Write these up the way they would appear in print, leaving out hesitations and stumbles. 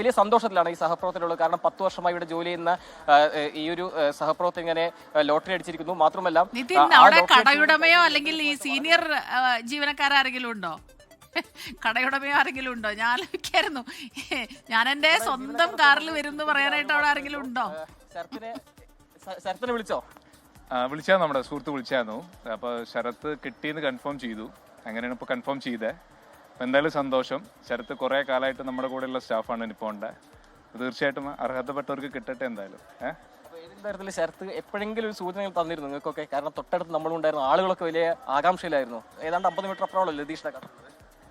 വലിയ സന്തോഷത്തിലാണ് ഈ സഹപ്രവർത്തകരുള്ളത്. കാരണം 10 വർഷമായി ഇവിടെ ജോലി ചെയ്യുന്ന ഈ ഒരു സഹപ്രവർത്തകൻ ഇങ്ങനെ ലോട്ടറി അടിച്ചിരിക്കുന്നു. മാത്രമല്ല അവിടെ കടയുടമയോ അല്ലെങ്കിൽ ഈ സീനിയർ ജീവനക്കാരെങ്കിലും ഉണ്ടോ? കടയുടമയോ ആരെങ്കിലും ഉണ്ടോ? ഞാൻ ആലോചിക്കായിരുന്നു, ഞാൻ എന്റെ സ്വന്തം കാറിൽ വരും എന്ന് പറയാനായിട്ട് അവിടെ ആരെങ്കിലും ഉണ്ടോ? ശരത്തിനെ വിളിച്ചോ? വിളിച്ചാ നമ്മുടെ സുഹൃത്ത് വിളിച്ചായിരുന്നു. അപ്പോൾ ശരത്ത് കിട്ടിയെന്ന് കൺഫേം ചെയ്തു. അങ്ങനെയാണ് ഇപ്പോൾ കൺഫേം ചെയ്തത്. എന്തായാലും സന്തോഷം. ശരത്ത് കുറേ കാലമായിട്ട് നമ്മുടെ കൂടെയുള്ള സ്റ്റാഫാണ് നിപ്പോണിൻ്റെ. തീർച്ചയായിട്ടും അർഹതപ്പെട്ടവർക്ക് കിട്ടട്ടെ എന്തായാലും. ഏതെങ്കിലും തരത്തിൽ ശരത്ത് എപ്പോഴെങ്കിലും ഒരു സൂചനകൾ തന്നിരുന്നു നിങ്ങൾക്കൊക്കെ? കാരണം തൊട്ടടുത്ത് നമ്മളുണ്ടായിരുന്നു, ആളുകളൊക്കെ വലിയ ആകാംക്ഷയിലായിരുന്നു. ഏതാണ്ട് 50 മീറ്റർ അപ്പുറമുള്ള ലതീഷിനെ കണ്ടത്.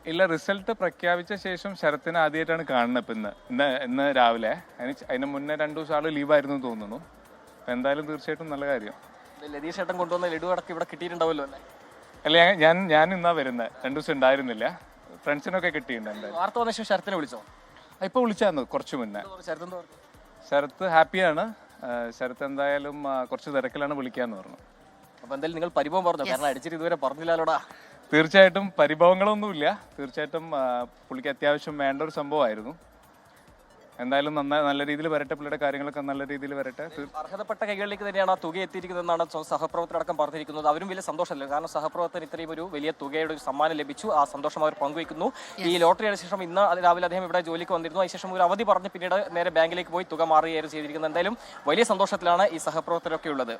ഇല്ല, റിസൾട്ട് പ്രഖ്യാപിച്ച ശേഷം ശരത്തിനെ ആദ്യമായിട്ടാണ് കാണുന്നത്. ഇപ്പം ഇന്ന് രാവിലെ. അതിന് മുന്നേ 2 ദിവസം ആൾ ലീവായിരുന്നു തോന്നുന്നു. അപ്പം എന്തായാലും തീർച്ചയായിട്ടും നല്ല കാര്യം. ലതീഷ് ഏട്ടൻ കൊണ്ടുവന്ന ലഡു അടക്കം ഇവിടെ കിട്ടിയിട്ടുണ്ടാവല്ലോ അല്ലേ? അല്ല, ഞാൻ ഇന്നാ വരുന്നത്. 2 ദിവസം ഉണ്ടായിരുന്നില്ല. ഫ്രണ്ട്സിനൊക്കെ കിട്ടിയിട്ടുണ്ട്. എന്തായാലും വാർത്ത വന്ന ശേഷം ശരത്തിനെ വിളിച്ചോ? ഇപ്പോൾ വിളിച്ചായിരുന്നു കുറച്ച് മുന്നേ. ശരത്ത് ഹാപ്പിയാണ്. ശരത്ത് എന്തായാലും കുറച്ച് തിരക്കിലാണ്, വിളിക്കാന്ന് പറഞ്ഞു. അപ്പൊ എന്തായാലും നിങ്ങൾ പരിഭവം പറഞ്ഞു, കാരണം അടിച്ചിട്ട് ഇതുവരെ പറഞ്ഞില്ലല്ലോടാ. തീർച്ചയായിട്ടും പരിഭവങ്ങളൊന്നുമില്ല. തീർച്ചയായിട്ടും പുള്ളിക്ക് അത്യാവശ്യം വേണ്ട ഒരു സംഭവമായിരുന്നു. എന്തായാലും നല്ല രീതിയിൽ വരട്ടെ, പുള്ളിയുടെ കാര്യങ്ങളൊക്കെ നല്ല രീതിയിൽ വരട്ടെ. അർഹതപ്പെട്ട കൈകളിലേക്ക് തന്നെയാണ് ആ തുക എത്തിയിരിക്കുന്നതെന്നാണ് സഹപ്രവർത്തകരടക്കം പറഞ്ഞിരിക്കുന്നത്. അവരും വലിയ സന്തോഷമല്ല, കാരണം സഹപ്രവർത്തകർ ഇത്രയും ഒരു വലിയ തുകയുടെ ഒരു സമ്മാനം ലഭിച്ചു. ആ സന്തോഷം അവർ പങ്കുവയ്ക്കുന്നു. ഈ ലോട്ടറിയുടെ ശേഷം ഇന്ന് രാവിലെ അദ്ദേഹം ഇവിടെ ജോലിക്ക് വന്നിരുന്നു. അതിനുശേഷം ഒരു അവധി പറഞ്ഞ് പിന്നീട് നേരെ ബാങ്കിലേക്ക് പോയി തുക മാറുകയായിരുന്നു ചെയ്തിരിക്കുന്നത്. എന്തായാലും വലിയ സന്തോഷത്തിലാണ് ഈ സഹപ്രവർത്തകരൊക്കെ ഉള്ളത്.